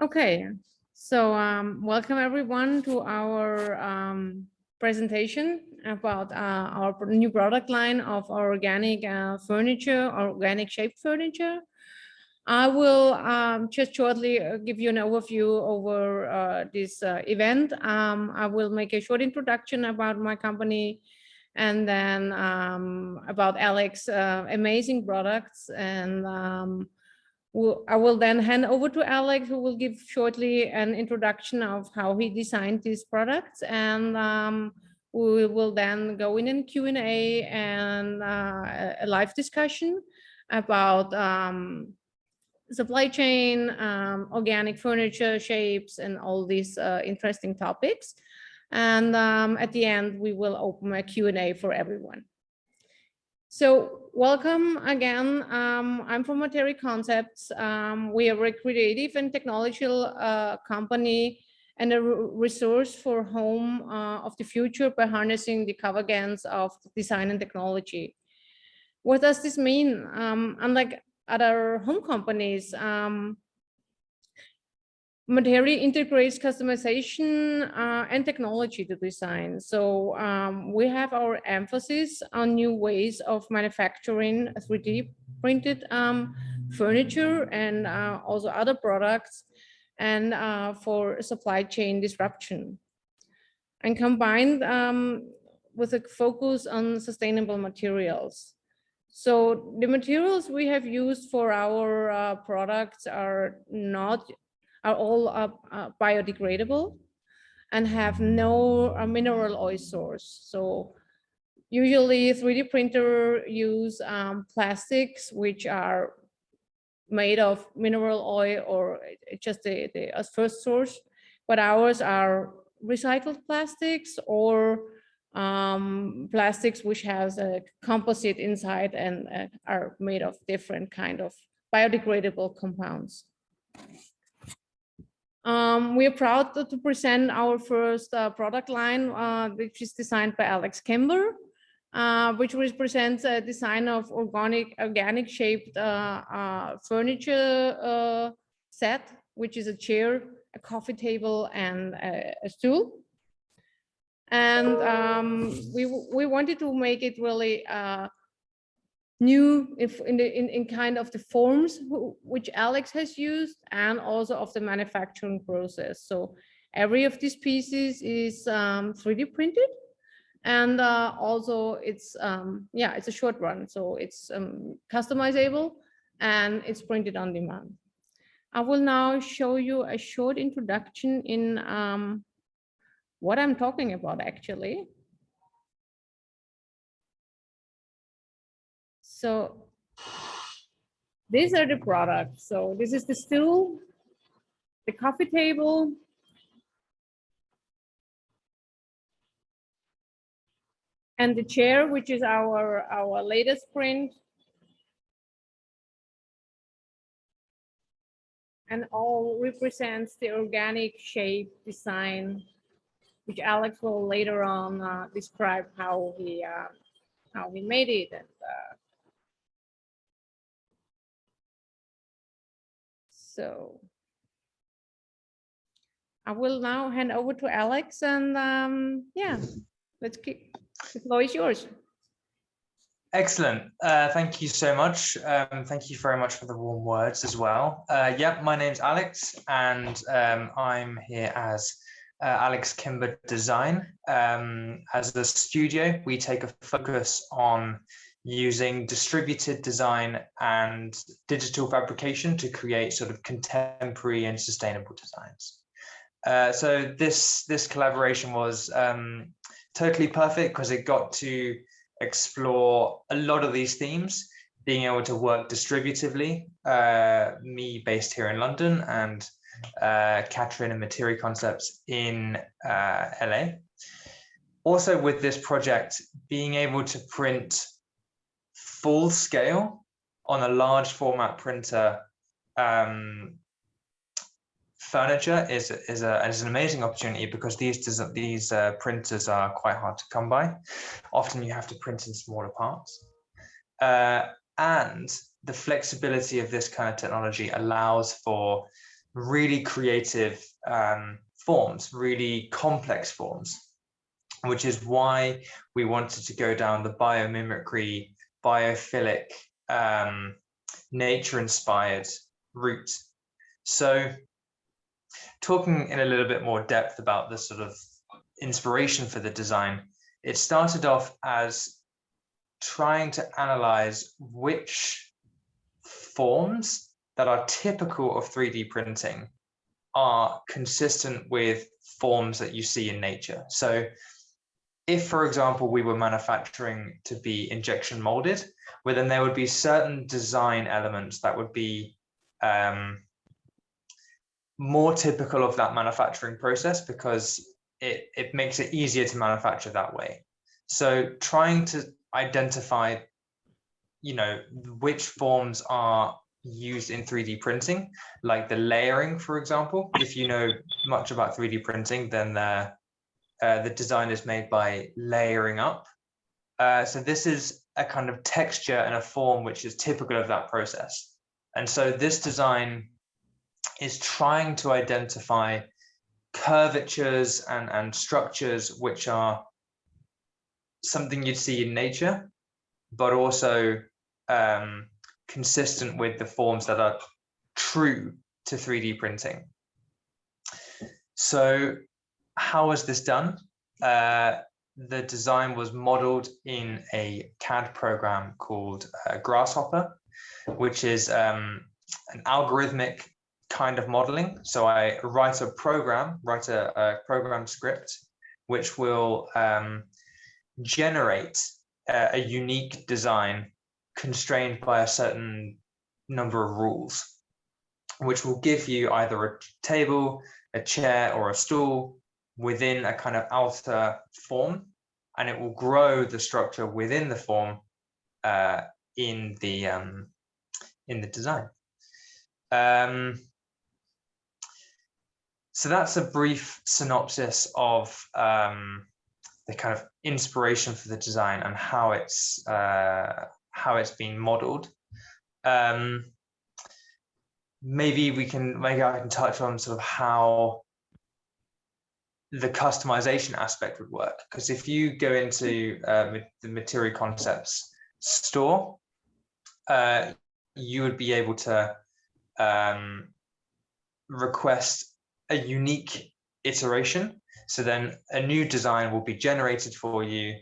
Okay, so welcome everyone to our presentation about our new product line of organic furniture, organic shaped furniture. I will just shortly give you an overview over this event. I will make a short introduction about my company and then about Alex's amazing products, and I will then hand over to Alex, who will give shortly an introduction of how he designed these products, and we will then go in a Q&A and a live discussion about supply chain, organic furniture shapes, and all these interesting topics. And at the end, we will open a Q&A for everyone. So welcome again. I'm from Materi Concepts. We are a creative and technological company and a resource for home of the future by harnessing the convergence of design and technology. What does this mean? Unlike other home companies, Materi integrates customization and technology to design. So we have our emphasis on new ways of manufacturing 3D printed furniture and also other products, and for supply chain disruption. And combined with a focus on sustainable materials. So the materials we have used for our products are all biodegradable and have no mineral oil source. So usually 3D printer use plastics which are made of mineral oil or just the first source, but ours are recycled plastics or plastics which has a composite inside and are made of different kind of biodegradable compounds. We are proud to present our first product line, which is designed by Alex Kimber, which represents a design of organic shaped furniture set, which is a chair, a coffee table, and a stool. And we wanted to make it really new in kind of the forms which Alex has used, and also of the manufacturing process. So every of these pieces is 3D printed, and also it's it's a short run, so it's customizable and it's printed on demand. I will now show you a short introduction in what I'm talking about actually. So these are the products. So this is the stool, the coffee table, and the chair, which is our latest print. And all represents the organic shape design, which Alex will later on describe how he made it. And so I will now hand over to Alex, and let's keep, the floor is yours. Excellent. Thank you so much. Thank you very much for the warm words as well. My name's Alex, and I'm here as Alex Kimber Design. As a studio, we take a focus on using distributed design and digital fabrication to create sort of contemporary and sustainable designs. So this collaboration was totally perfect because it got to explore a lot of these themes, being able to work distributively, me based here in London, and AKD and Materi Concepts in LA. Also with this project, being able to print full scale on a large format printer furniture is an amazing opportunity, because these printers are quite hard to come by. Often you have to print in smaller parts. And the flexibility of this kind of technology allows for really creative forms, really complex forms, which is why we wanted to go down the biomimicry, biophilic, nature-inspired route. So talking in a little bit more depth about the sort of inspiration for the design, it started off as trying to analyze which forms that are typical of 3D printing are consistent with forms that you see in nature. So if, for example, we were manufacturing to be injection molded, well, then there would be certain design elements that would be more typical of that manufacturing process because it makes it easier to manufacture that way. So trying to identify, which forms are used in 3D printing, like the layering, for example. If you know much about 3D printing, then the design is made by layering up. So this is a kind of texture and a form which is typical of that process. And so this design is trying to identify curvatures and structures which are something you'd see in nature, but also consistent with the forms that are true to 3D printing. So how was this done? The design was modeled in a CAD program called Grasshopper, which is an algorithmic kind of modeling. So I write a program script, which will generate a unique design constrained by a certain number of rules, which will give you either a table, a chair, or a stool within a kind of outer form, and it will grow the structure within the form in the design. So that's a brief synopsis of the kind of inspiration for the design and how it's been modeled. Maybe I can touch on sort of how the customization aspect would work, because if you go into the Materi Concepts store, you would be able to request a unique iteration. So then a new design will be generated for you,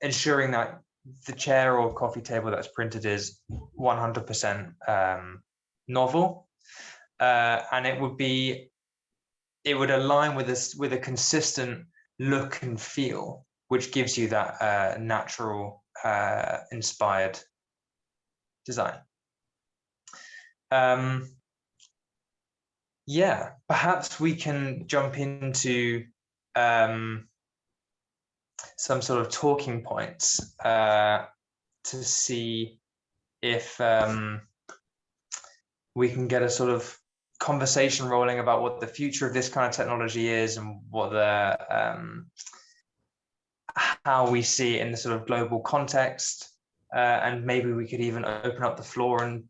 ensuring that the chair or coffee table that's printed is 100% novel, and it would align with a consistent look and feel, which gives you that natural inspired design. Yeah, perhaps we can jump into some sort of talking points to see if we can get a sort of conversation rolling about what the future of this kind of technology is and what how we see it in the sort of global context, and maybe we could even open up the floor and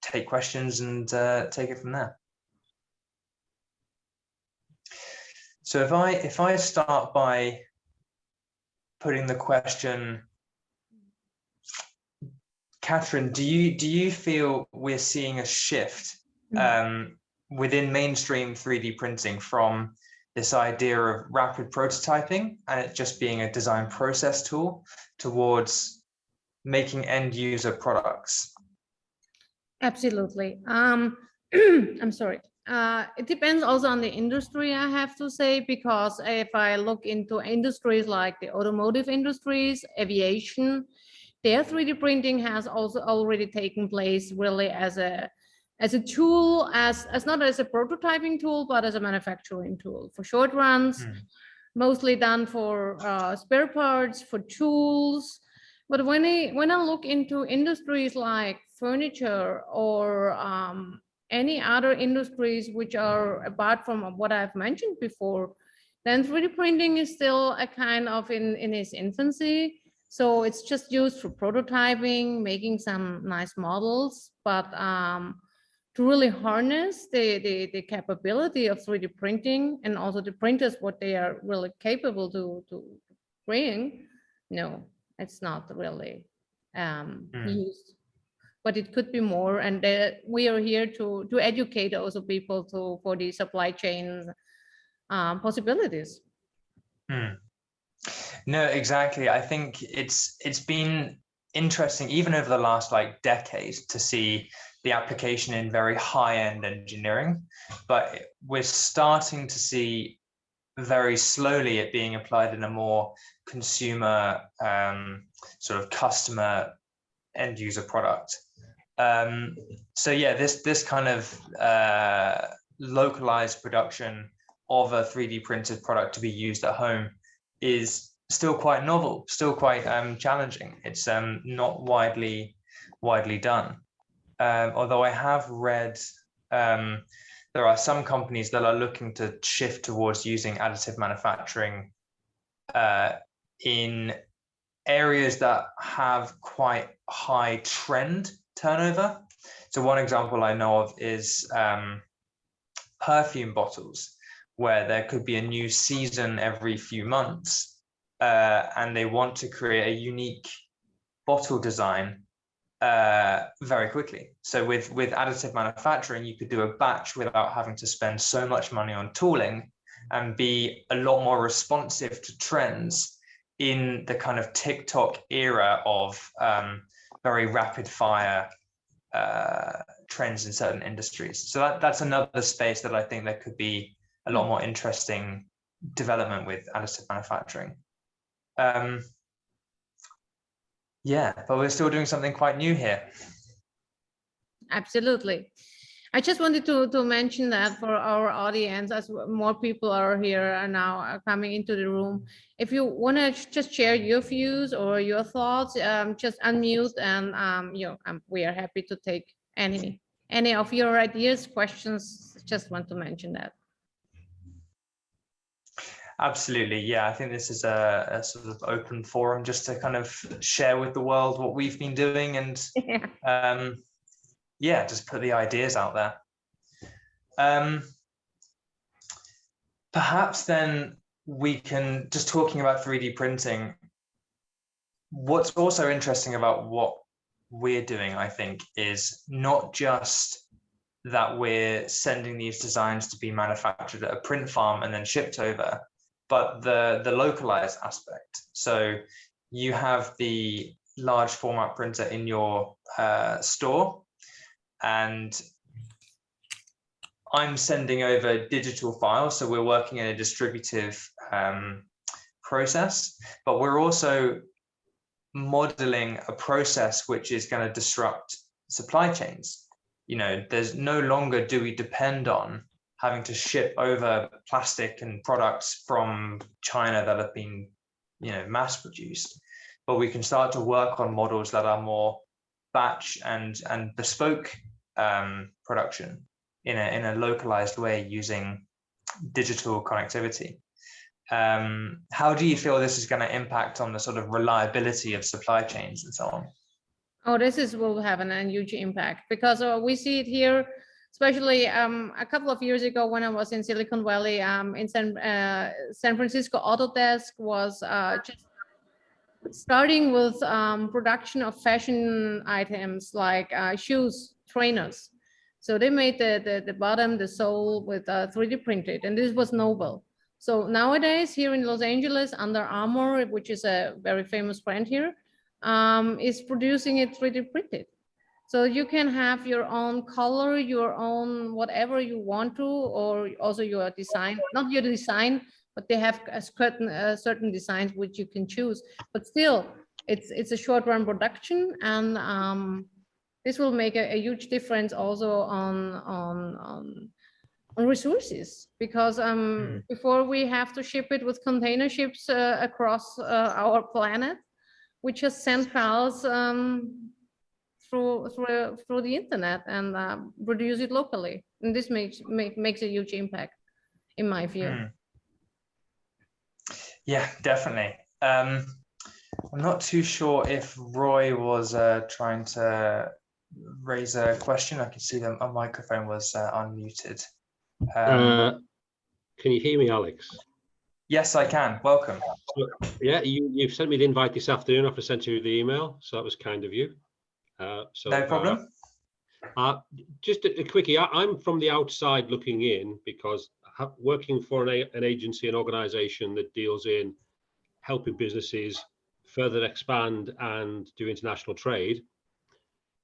take questions and take it from there. So if I start by putting the question, Catherine, do you feel we're seeing a shift within mainstream 3D printing from this idea of rapid prototyping and it just being a design process tool towards making end user products? Absolutely. I'm sorry. It depends also on the industry, I have to say, because if I look into industries like the automotive industries, aviation, their 3D printing has also already taken place really as a tool, as not as a prototyping tool, but as a manufacturing tool for short runs, mostly done for spare parts, for tools. But when I look into industries like furniture or any other industries which are apart from what I've mentioned before, then 3D printing is still a kind of in its infancy. So it's just used for prototyping, making some nice models, but to really harness the capability of 3D printing and also the printers, what they are really capable to bring, no, it's not really used. But it could be more, and we are here to educate also people for the supply chain possibilities. No, exactly. I think it's been interesting even over the last like decade to see the application in very high-end engineering, but we're starting to see very slowly it being applied in a more consumer sort of customer end user product. So yeah, this kind of localized production of a 3D printed product to be used at home is still quite novel, still quite challenging. It's not widely done. Although I have read there are some companies that are looking to shift towards using additive manufacturing in areas that have quite high trend turnover. So one example I know of is perfume bottles, where there could be a new season every few months, and they want to create a unique bottle design very quickly. So with additive manufacturing, you could do a batch without having to spend so much money on tooling and be a lot more responsive to trends in the kind of TikTok era of very rapid fire trends in certain industries. So that's another space that I think there could be a lot more interesting development with additive manufacturing. Yeah, but we're still doing something quite new here. Absolutely. I just wanted to mention that for our audience, as more people are here and now coming into the room, if you want to just share your views or your thoughts, just unmute, and we are happy to take any of your ideas, questions. Just want to mention that. Absolutely, yeah. I think this is a sort of open forum just to kind of share with the world what we've been doing, and yeah, just put the ideas out there. Perhaps then we can, just talking about 3D printing, what's also interesting about what we're doing, I think, is not just that we're sending these designs to be manufactured at a print farm and then shipped over, but the localized aspect. So you have the large format printer in your store, and I'm sending over digital files. So we're working in a distributive process, but we're also modeling a process which is going to disrupt supply chains. You know, there's no longer do we depend on having to ship over plastic and products from China that have been, you know, mass produced, but we can start to work on models that are more batch and bespoke production in a localized way using digital connectivity. How do you feel this is going to impact on the sort of reliability of supply chains and so on? Oh, this will have a huge impact, because we see it here, especially a couple of years ago when I was in Silicon Valley, in San Francisco. Autodesk was just starting with production of fashion items like shoes, trainers. So they made the bottom, the sole with 3D printed, and this was novel. So nowadays here in Los Angeles, Under Armour, which is a very famous brand here, is producing it 3D printed. So you can have your own color, your own whatever you want to, or also your design, not your design, but they have a certain designs which you can choose. But still, it's a short run production, and this will make a huge difference also on resources, because before we have to ship it with container ships across our planet, we just send files through the internet and produce it locally, and this makes a huge impact, in my view. Yeah, definitely. I'm not too sure if Roy was trying to raise a question. I can see that a microphone was unmuted. Can you hear me, Alex? Yes, I can. Welcome. Yeah, you've sent me the invite this afternoon after I sent you the email, so that was kind of you. No problem. Just a quickie. I'm from the outside looking in because working for an agency, an organization that deals in helping businesses further expand and do international trade.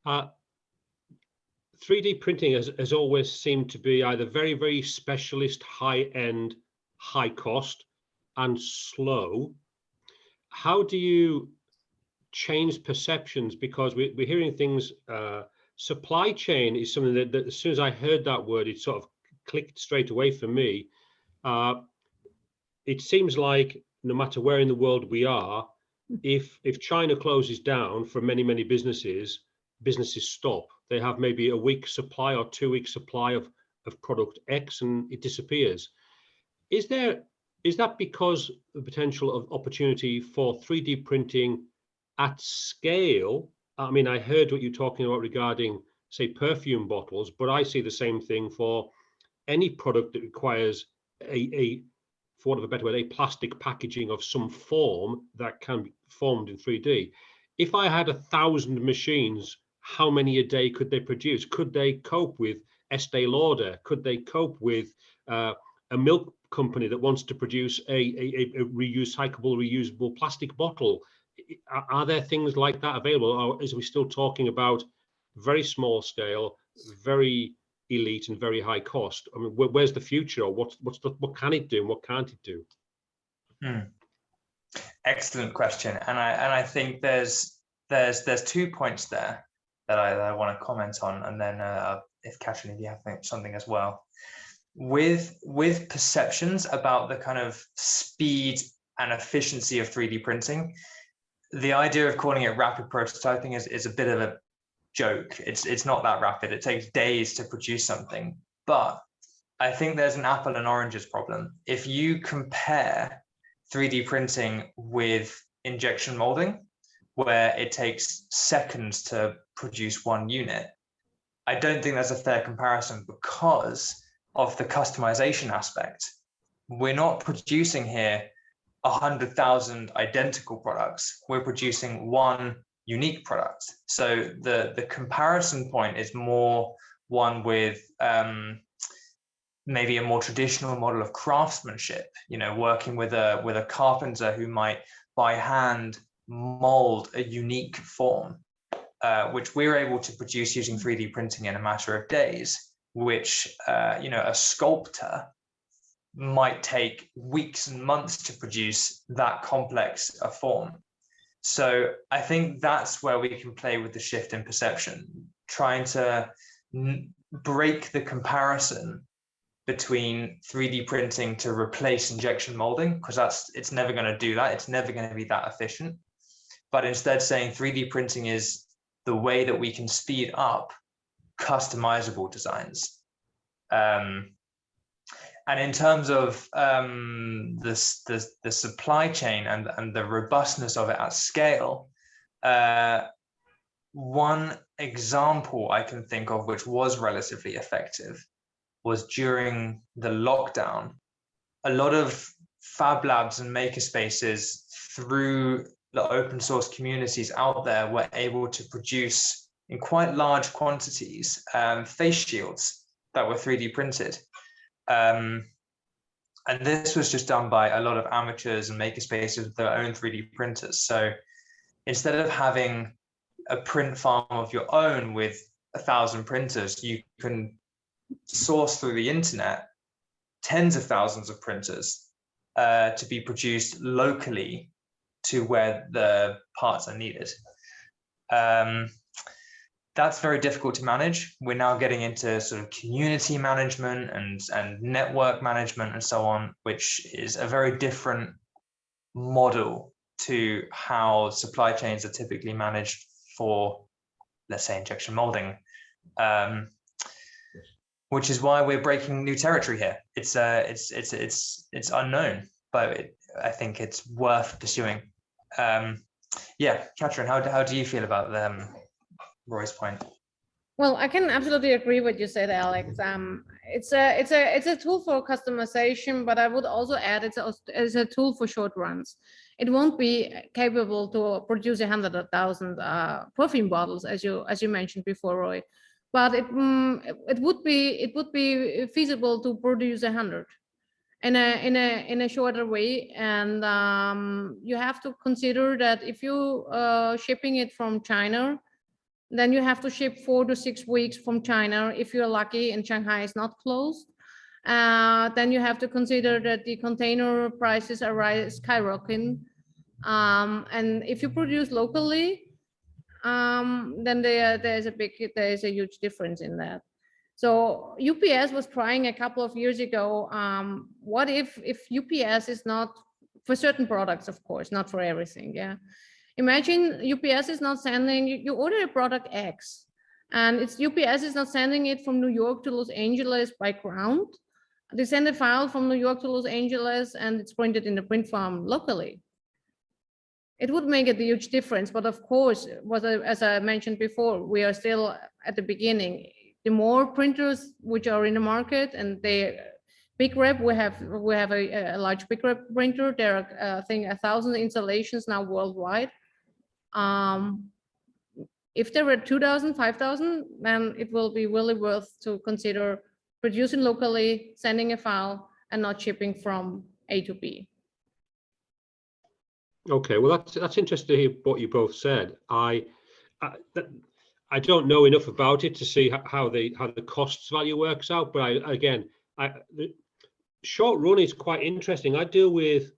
3D printing has always seemed to be either very, very specialist, high-end, high cost, and slow. How do you change perceptions? Because we're hearing things, supply chain is something that as soon as I heard that word, it sort of clicked straight away for me. It seems like no matter where in the world we are, if China closes down for many businesses stop. They have maybe a week supply or 2 week supply of product X and it disappears. Is that because the potential of opportunity for 3D printing at scale? I mean, I heard what you're talking about regarding, say, perfume bottles, but I see the same thing for any product that requires for want of a better word, a plastic packaging of some form that can be formed in 3D. If I had 1,000 machines, how many a day could they produce? Could they cope with Estee Lauder? Could they cope with a milk company that wants to produce a recyclable, reusable plastic bottle? Are there things like that available, or is we still talking about very small scale, very elite and very high cost? I mean, where's the future, or what can it do and what can't it do? Excellent question, and I think there's 2 points there that I want to comment on, and then if Catherine, if you have something as well. With perceptions about the kind of speed and efficiency of 3D printing, the idea of calling it rapid prototyping is a bit of a joke. It's not that rapid. It takes days to produce something. But I think there's an apple and oranges problem. If you compare 3D printing with injection molding, where it takes seconds to produce one unit, I don't think that's a fair comparison because of the customization aspect. We're not producing here 100,000 identical products. We're producing one unique product. So the comparison point is more one with maybe a more traditional model of craftsmanship, working with a carpenter who might by hand mold a unique form, which we're able to produce using 3D printing in a matter of days, which a sculptor might take weeks and months to produce that complex a form. So I think that's where we can play with the shift in perception, trying to break the comparison between 3D printing to replace injection molding, because it's never going to do that. It's never going to be that efficient. But instead saying 3D printing is the way that we can speed up customizable designs. And in terms of the supply chain and the robustness of it at scale, one example I can think of which was relatively effective was during the lockdown. A lot of fab labs and maker spaces through the open source communities out there were able to produce in quite large quantities face shields that were 3D printed. And this was just done by a lot of amateurs and maker spaces with their own 3D printers. So instead of having a print farm of your own with 1,000 printers, you can source through the internet tens of thousands of printers to be produced locally to where the parts are needed. That's very difficult to manage. We're now getting into sort of community management and network management and so on, which is a very different model to how supply chains are typically managed for, let's say, injection molding, which is why we're breaking new territory here. It's unknown, but I think it's worth pursuing. Yeah, Catherine, how do you feel about Roy's point? Well, I can absolutely agree with you said, Alex. It's a tool for customization, but I would also add it's a tool for short runs. It won't be capable to produce 100,000 perfume bottles, as you mentioned before, Roy. But it would be feasible to produce 100 in a shorter way. And you have to consider that if you shipping it from China, then you have to ship 4 to 6 weeks from China if you're lucky and Shanghai is not closed. Then you have to consider that the container prices are skyrocketing. And if you produce locally, then there's a huge difference in that. So UPS was trying a couple of years ago. What if UPS is not for certain products, of course, not for everything, yeah. Imagine UPS is not sending, you order a product X, and it's UPS is not sending it from New York to Los Angeles by ground. They send a file from New York to Los Angeles and it's printed in the print farm locally. It would make a huge difference, but of course, as I mentioned before, we are still at the beginning. The more printers which are in the market, and they big rep, we have a large big rep printer. There are I think 1,000 installations now worldwide. If there were 2,000, 5,000, then it will be really worth to consider producing locally, sending a file, and not shipping from A to B. Okay, well, that's interesting to hear what you both said. I don't know enough about it to see how the costs value works out, but the short run is quite interesting. I deal with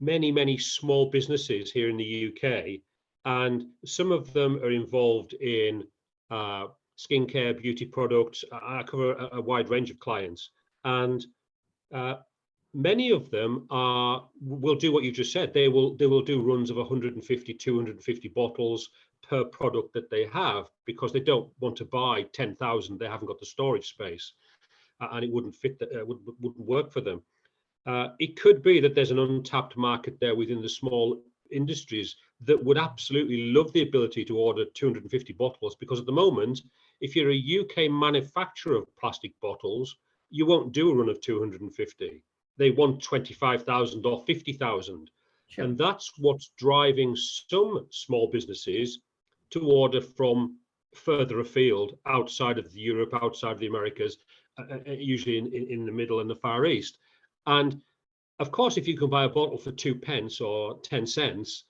many small businesses here in the UK, and some of them are involved in skincare, beauty products. I cover a wide range of clients, and many of them will do what you just said. They will do runs of 150, 250 bottles per product that they have, because they don't want to buy 10,000. They haven't got the storage space, and it wouldn't fit. Wouldn't work for them. It could be that there's an untapped market there within the small industries that would absolutely love the ability to order 250 bottles, because at the moment, if you're a UK manufacturer of plastic bottles, you won't do a run of 250. They want 25,000 or 50,000. Sure. And that's what's driving some small businesses to order from further afield, outside of Europe, outside of the Americas, usually in the Middle and the Far East. And of course, if you can buy a bottle for 2 pence or 10 cents,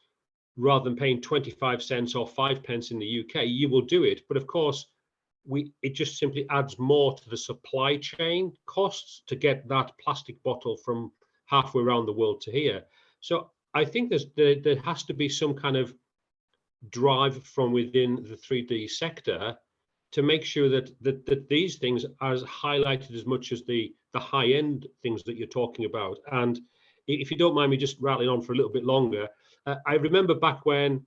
rather than paying 25 cents or 5 pence in the UK, you will do it. But of course, it just simply adds more to the supply chain costs to get that plastic bottle from halfway around the world to here. So I think there has to be some kind of drive from within the 3D sector to make sure that these things are highlighted as much as the high-end things that you're talking about. And if you don't mind me just rattling on for a little bit longer, I remember back when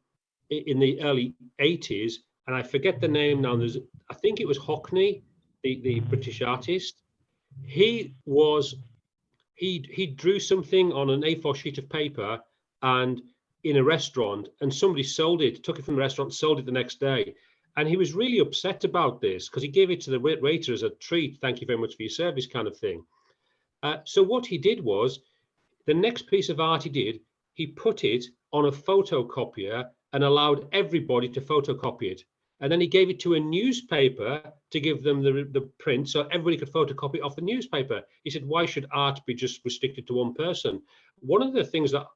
in the early 80s, and I forget the name now, I think it was Hockney, the British artist. He drew something on an A4 sheet of paper and in a restaurant, and somebody sold it, took it from the restaurant, sold it the next day. And he was really upset about this because he gave it to the waiter as a treat. Thank you very much for your service, kind of thing. So what he did was, the next piece of art he did, he put it on a photocopier and allowed everybody to photocopy it. And then he gave it to a newspaper to give them the print, so everybody could photocopy it off the newspaper. He said, why should art be just restricted to one person? One of the things that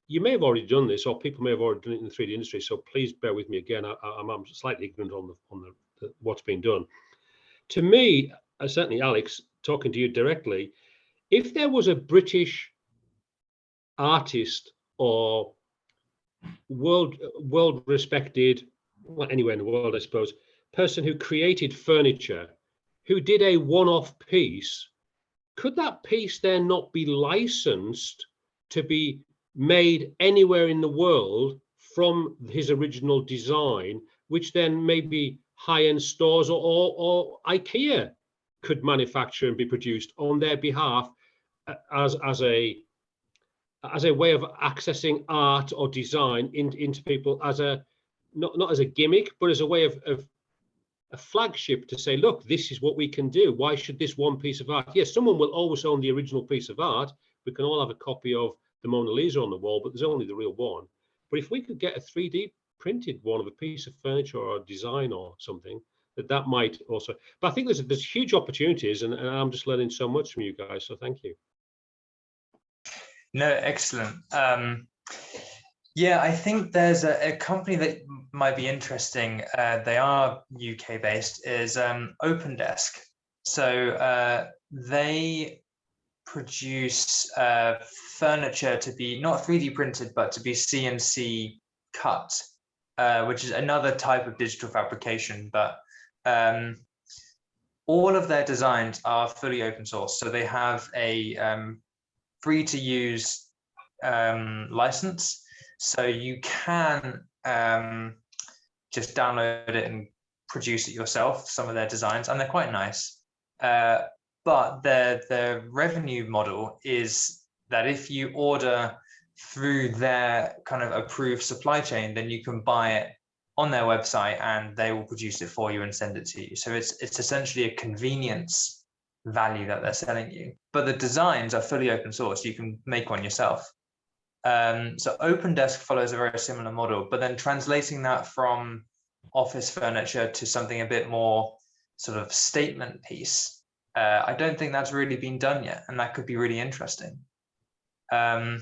you may have already done this, or people may have already done it in the 3D industry, so please bear with me again. I'm slightly ignorant on what's been done. To me, certainly Alex, talking to you directly, if there was a British artist or world respected, well, anywhere in the world, I suppose, person who created furniture, who did a one-off piece, could that piece then not be licensed to be made anywhere in the world from his original design, which then maybe high-end stores or IKEA could manufacture and be produced on their behalf as a way of accessing art or design into people, as a not as a gimmick, but as a way of a flagship to say, look, this is what we can do. Why should this one piece of art? Yes, someone will always own the original piece of art. We can all have a copy of the Mona Lisa on the wall, but there's only the real one. But if we could get a 3D printed one of a piece of furniture or a design or something, that might also. But I think there's huge opportunities, and I'm just learning so much from you guys. So thank you. No, excellent. Yeah, I think there's a company that might be interesting. They are UK based, is OpenDesk. So they produce furniture to be not 3D printed, but to be CNC cut, which is another type of digital fabrication. But all of their designs are fully open source. So they have a free to use license. So you can just download it and produce it yourself, some of their designs, and they're quite nice. But their revenue model is that if you order through their kind of approved supply chain, then you can buy it on their website and they will produce it for you and send it to you. So it's essentially a convenience value that they're selling you. But the designs are fully open source. You can make one yourself. So OpenDesk follows a very similar model, but then translating that from office furniture to something a bit more sort of statement piece, I don't think that's really been done yet, and that could be really interesting. And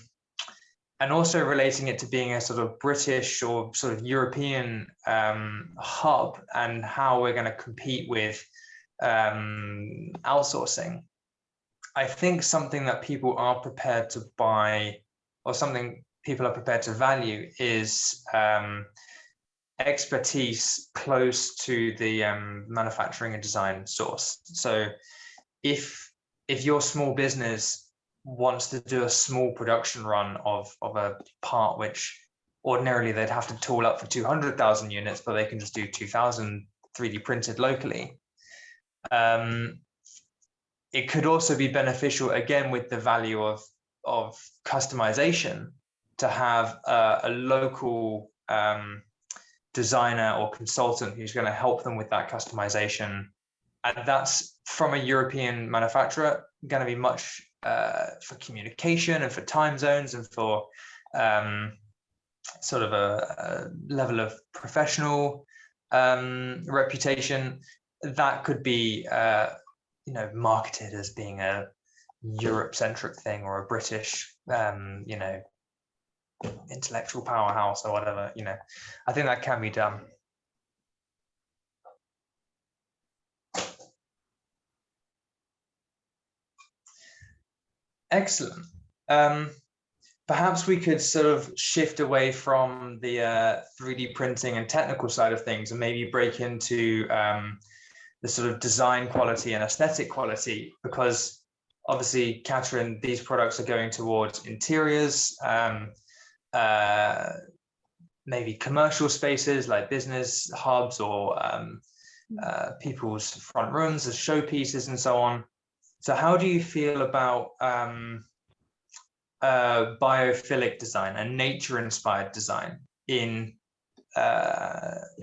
also relating it to being a sort of British or sort of European hub, and how we're going to compete with outsourcing. I think something that people are prepared to buy, or something people are prepared to value, is expertise close to the manufacturing and design source. So if your small business wants to do a small production run of a part which ordinarily they'd have to tool up for 200,000 units, but they can just do 2,000 3D printed locally. It could also be beneficial, again, with the value of customization, to have a local designer or consultant who's going to help them with that customization. And that's, from a European manufacturer, going to be much for communication and for time zones and for sort of a level of professional reputation. That could be marketed as being a Europe-centric thing, or a British intellectual powerhouse or whatever. I think that can be done. Excellent. Perhaps we could sort of shift away from the 3D printing and technical side of things, and maybe break into the sort of design quality and aesthetic quality, because obviously, Catherine, these products are going towards interiors, maybe commercial spaces like business hubs, or people's front rooms as showpieces and so on. So how do you feel about biophilic design and nature-inspired design in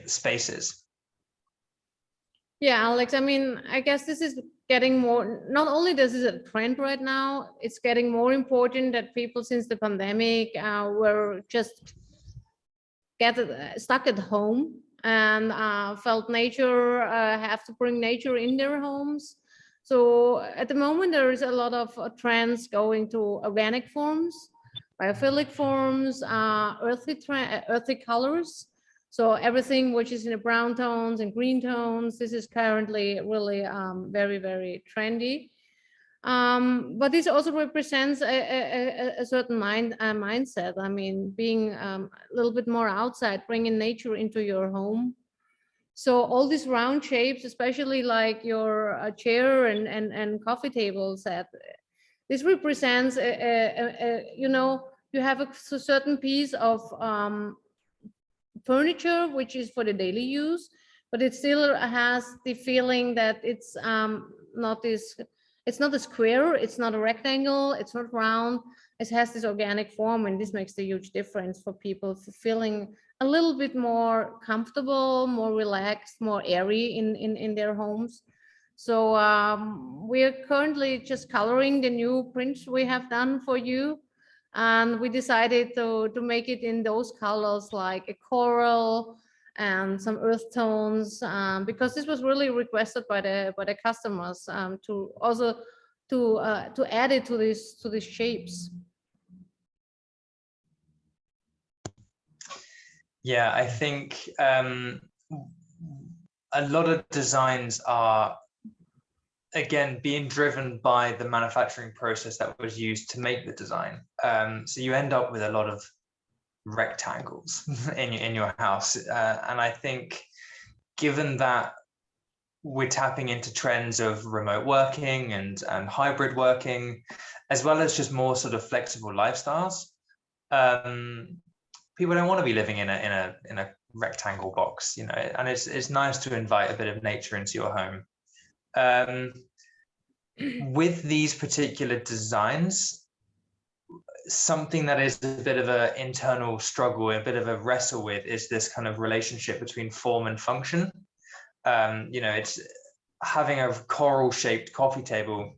spaces? Yeah, Alex, I mean, I guess this is getting more, not only this is a trend right now, it's getting more important that people, since the pandemic, were just stuck at home and felt nature, have to bring nature in their homes. So at the moment, there is a lot of trends going to organic forms, biophilic forms, earthy colors. So everything which is in the brown tones and green tones, this is currently really very, very trendy. But this also represents a certain mindset. I mean, being a little bit more outside, bringing nature into your home. So all these round shapes, especially like your chair and coffee table set, this represents, you have a certain piece of furniture which is for the daily use, but it still has the feeling that it's not this It's not a square, it's not a rectangle, it's not round. It has this organic form, and this makes a huge difference for people feeling a little bit more comfortable, more relaxed, more airy in their homes. So we're currently just coloring the new prints we have done for you. And we decided to make it in those colors like a coral and some earth tones, because this was really requested by the customers, to also to add it to these shapes. Yeah, I think a lot of designs are, again, being driven by the manufacturing process that was used to make the design. So you end up with a lot of rectangles in your house. And I think given that we're tapping into trends of remote working and hybrid working, as well as just more sort of flexible lifestyles, people don't want to be living in a rectangle box, you know, and it's nice to invite a bit of nature into your home. With these particular designs, something that is a bit of an internal struggle, a bit of a wrestle with, is this kind of relationship between form and function. You know, it's having a coral shaped coffee table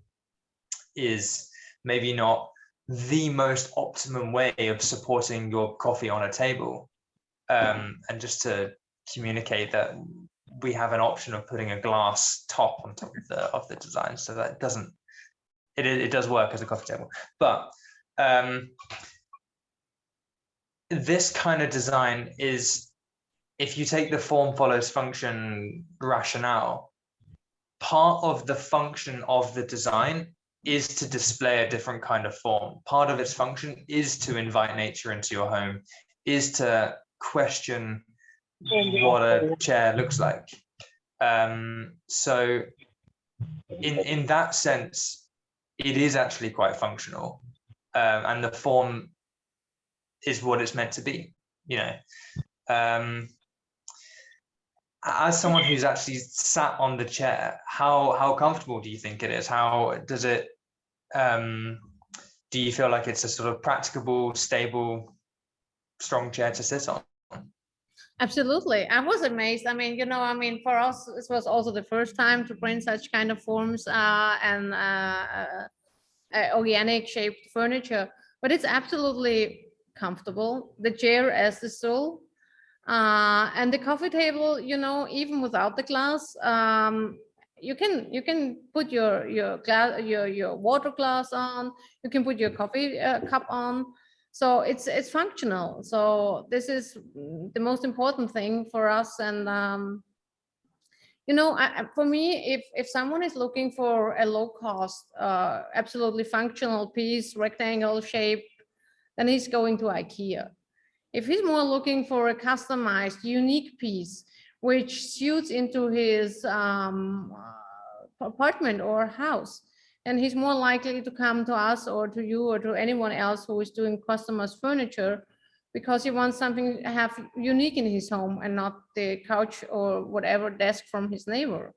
is maybe not the most optimum way of supporting your coffee on a table. And just to communicate that we have an option of putting a glass top on top of the design, so that doesn't, it does work as a coffee table. But this kind of design is, if you take the form follows function rationale, part of the function of the design is to display a different kind of form. Part of its function is to invite nature into your home, is to question what a chair looks like. So in that sense, it is actually quite functional, and the form is what it's meant to be, you know. As someone who's actually sat on the chair, how comfortable do you think it is? How does it, do you feel like it's a sort of practicable, stable, strong chair to sit on? Absolutely. I was amazed. I mean, you know, I mean, for us, this was also the first time to print such kind of forms and organic shaped furniture, but it's absolutely comfortable. The chair as the stool, and the coffee table, you know, even without the glass, you can put your glass, your water glass on. You can put your coffee cup on. So it's functional. So this is the most important thing for us. And you know, for me, if someone is looking for a low cost, absolutely functional piece, rectangle shape, then he's going to IKEA. If he's more looking for a customized, unique piece, which suits into his apartment or house, and he's more likely to come to us or to you or to anyone else who is doing customized furniture, because he wants something to have unique in his home and not the couch or whatever desk from his neighbor.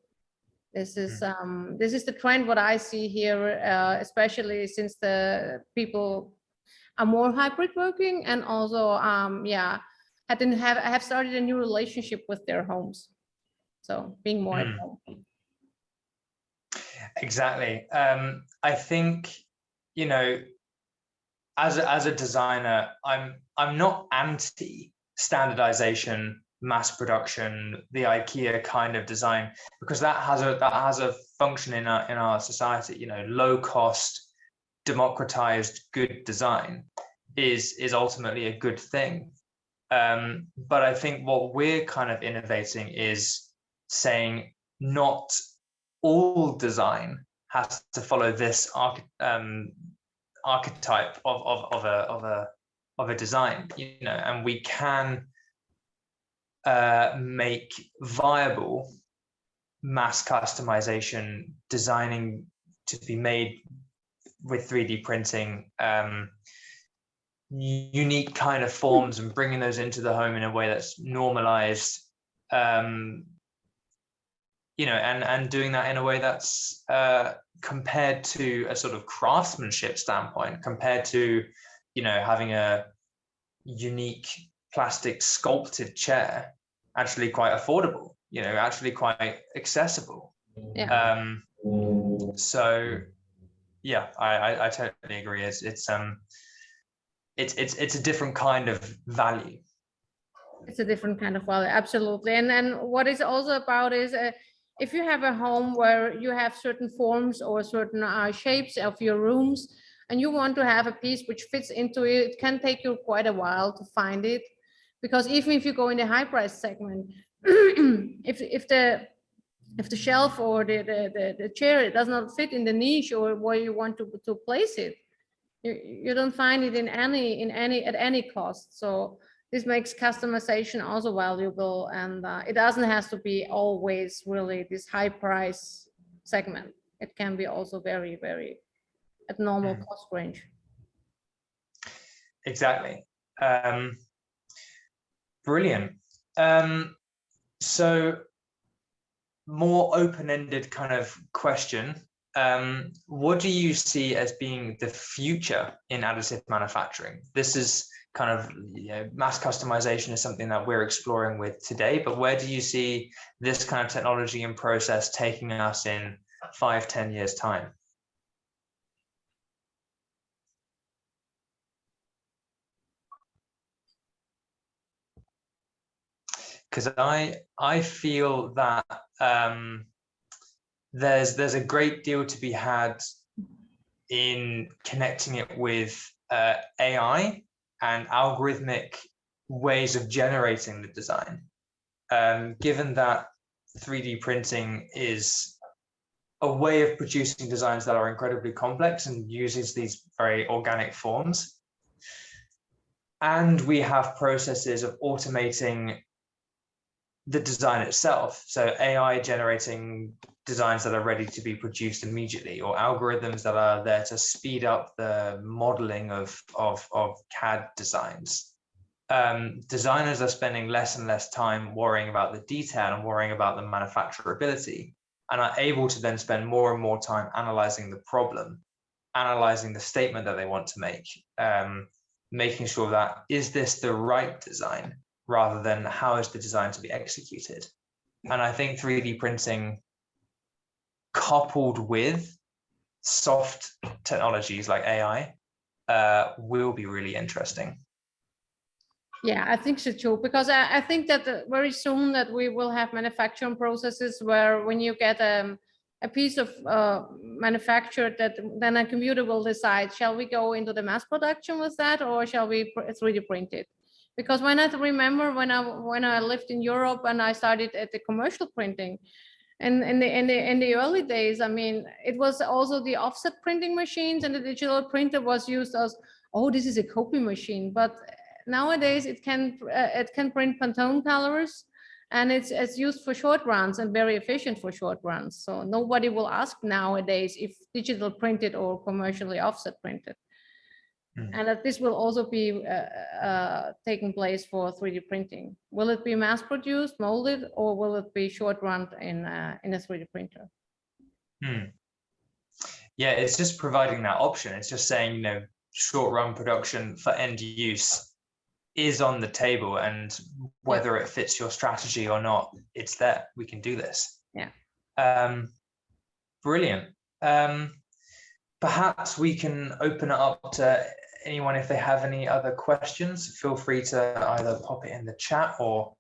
This is the trend what I see here, especially since the people are more hybrid working, and also yeah, have started a new relationship with their homes, so being more at home. Exactly. I think, you know, as a designer, I'm not anti standardization, mass production, the IKEA kind of design, because that has a function in our society. You know, low cost, democratized, good design is ultimately a good thing. But I think what we're kind of innovating is saying not all design has to follow this archetype of a design, you know, and we can make viable mass customization, designing to be made with 3D printing, unique kind of forms, and bringing those into the home in a way that's normalized. and doing that in a way that's compared to a sort of craftsmanship standpoint, compared to, having a unique plastic sculpted chair, actually quite affordable, actually quite accessible. Yeah. So yeah, I totally agree. It's a different kind of value. It's a different kind of value, absolutely. And what it's also about is if you have a home where you have certain forms or certain shapes of your rooms, and you want to have a piece which fits into it, it can take you quite a while to find it, because even if you go in the high price segment, if the shelf or the chair does not fit in the niche or where you want to place it, you don't find it at any cost. So this makes customization also valuable, and it doesn't have to be always really this high price segment. It can be also very, very at normal cost range. Exactly. Brilliant. So more open-ended kind of question. What do you see as being the future in additive manufacturing? This is kind of, mass customization is something that we're exploring with today, but where do you see this kind of technology and process taking us in 5-10 years time? Because I feel that there's a great deal to be had in connecting it with AI and algorithmic ways of generating the design. Given that 3D printing is a way of producing designs that are incredibly complex and uses these very organic forms, and we have processes of automating the design itself, so AI generating designs that are ready to be produced immediately, or algorithms that are there to speed up the modeling of CAD designs. Designers are spending less and less time worrying about the detail and worrying about the manufacturability, and are able to then spend more and more time analyzing the problem, analyzing the statement that they want to make, making sure that, is this the right design, rather than how is the design to be executed. And I think 3D printing, coupled with soft technologies like AI, will be really interesting. Yeah, I think so too, because I think that very soon that we will have manufacturing processes where when you get a piece of manufactured, that then a computer will decide, shall we go into the mass production with that, or shall we 3D print it? Because when I remember when I lived in Europe and I started at the commercial printing, and in the early days, I mean, it was also the offset printing machines, and the digital printer was used as, oh, this is a copy machine. But nowadays it can print Pantone colors, and it's used for short runs and very efficient for short runs. So nobody will ask nowadays if digital printed or commercially offset printed. And that this will also be taking place for 3D printing. Will it be mass produced, molded, or will it be short run in a 3D printer? Yeah, it's just providing that option. It's just saying, short run production for end use is on the table, and whether it fits your strategy or not, it's there. We can do this. Yeah. Brilliant. Perhaps we can open it up to anyone if they have any other questions. Feel free to either pop it in the chat or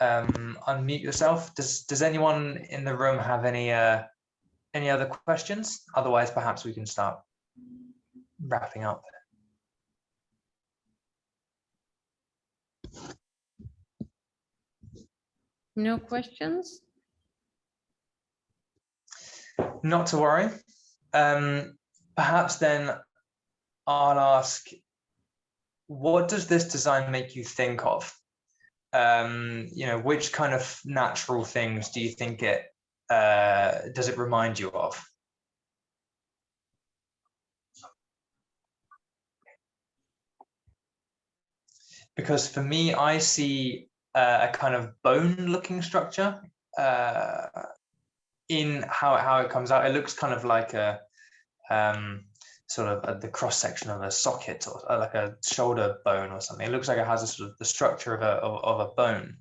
unmute yourself. Does anyone in the room have any other questions? Otherwise, perhaps we can start wrapping up. No questions? Not to worry. Perhaps then I'll ask, what does this design make you think of? Which kind of natural things do you think does it remind you of? Because for me, I see a kind of bone-looking structure. in how it comes out, it looks kind of like a sort of the cross section of a socket, or like a shoulder bone or something. It looks like it has a sort of the structure of a bone.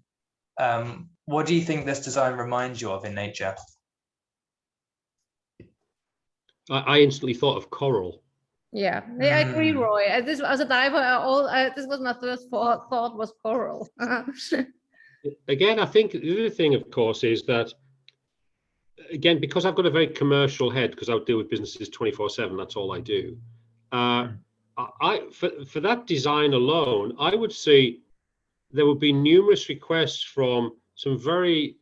What do you think this design reminds you of in nature? I instantly thought of coral. Yeah, I agree, Roy. This as a diver, this was my first thought was coral. Again, I think the other thing, of course, is that, again, because I've got a very commercial head, because I deal with businesses 24/7, that's all I do. For that design alone, I would say there would be numerous requests from some very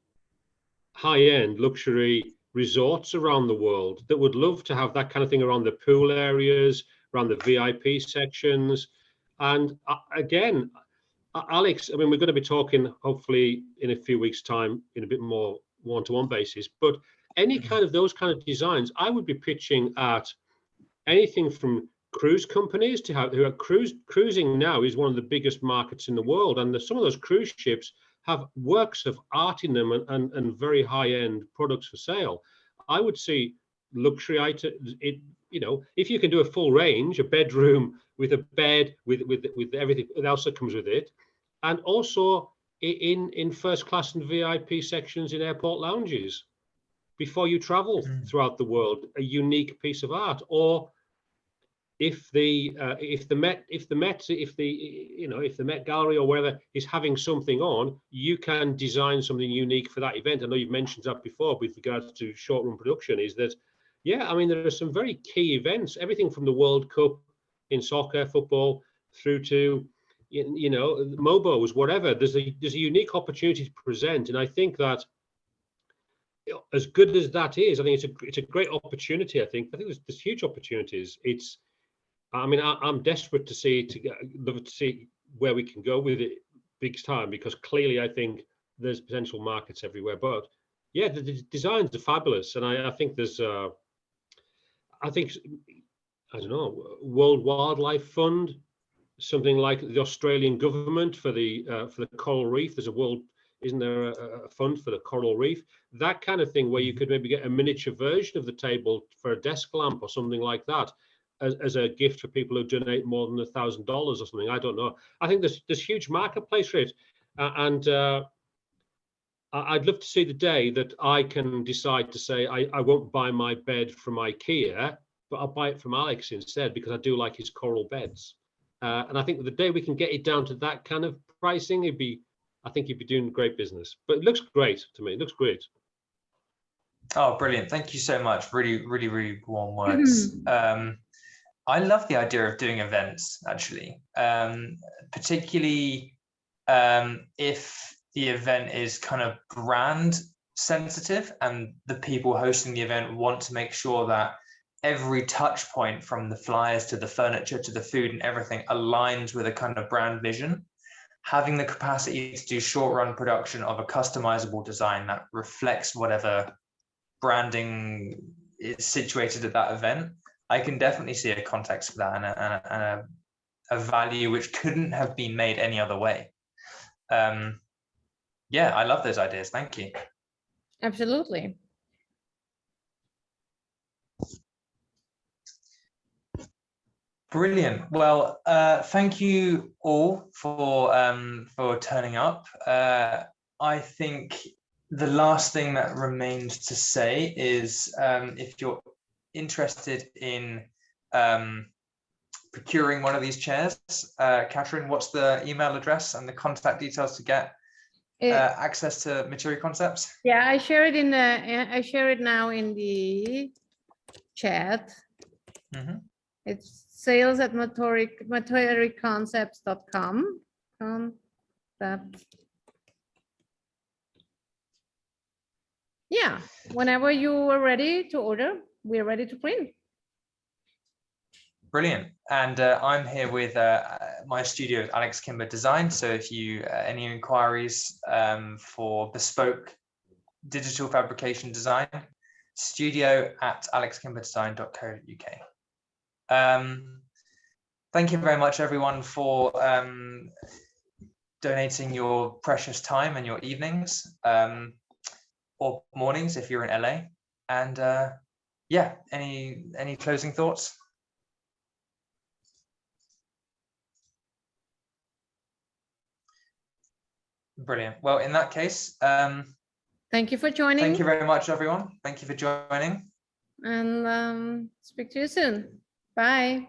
high-end luxury resorts around the world that would love to have that kind of thing around the pool areas, around the VIP sections. And again, Alex, I mean, we're going to be talking hopefully in a few weeks' time in a bit more one-to-one basis, but any kind of those kind of designs, I would be pitching at anything from cruise companies to who are cruising now is one of the biggest markets in the world, and some of those cruise ships have works of art in them and very high-end products for sale. I would see luxury items. If you can do a full range, a bedroom with a bed with everything else that comes with it, and also in first class and VIP sections in airport lounges before you travel throughout the world, a unique piece of art. Or if the Met Gallery or wherever is having something on, you can design something unique for that event. I know you've mentioned that before with regards to short run production. Is that, yeah, I mean, there are some very key events, everything from the World Cup in soccer, football, through to Mobos, whatever. There's a unique opportunity to present, and I think that, as good as that is, I think it's a great opportunity. I think there's huge opportunities. I'm desperate to see where we can go with it big time, because clearly I think there's potential markets everywhere. But yeah, the designs are fabulous, and I think there's I don't know, World Wildlife Fund, something like the Australian government for the coral reef. Isn't there a fund for the coral reef? That kind of thing, where you could maybe get a miniature version of the table for a desk lamp or something like that, as a gift for people who donate more than $1,000 or something. I don't know. I think there's huge marketplace for it, and I'd love to see the day that I can decide to say I won't buy my bed from IKEA, but I'll buy it from Alex instead, because I do like his coral beds. And I think the day we can get it down to that kind of pricing, I think you'd be doing great business. But it looks great to me. It looks great. Oh, brilliant. Thank you so much. Really, really, really warm words. I love the idea of doing events, actually, particularly if the event is kind of brand sensitive and the people hosting the event want to make sure that every touch point, from the flyers to the furniture to the food and everything, aligns with a kind of brand vision. Having the capacity to do short run production of a customizable design that reflects whatever branding is situated at that event, I can definitely see a context for that, and a value which couldn't have been made any other way. Yeah, I love those ideas. Thank you. Absolutely. Brilliant. Well, thank you all for turning up. I think the last thing that remains to say is, if you're interested in procuring one of these chairs, Catherine, what's the email address and the contact details to get access to Materi Concepts? Yeah, I share it I share it now in the chat. It's sales@matericoncepts.com. Yeah, whenever you are ready to order, we're ready to print. Brilliant. And I'm here with my studio, Alex Kimber Design. So if you any inquiries for bespoke digital fabrication design, studio@alexkimberdesign.co.uk. Thank you very much, everyone, for donating your precious time and your evenings or mornings if you're in LA. And yeah, any closing thoughts? Brilliant. Well, in that case, thank you for joining. thank you very much, everyone. Thank you for joining. And speak to you soon. Bye.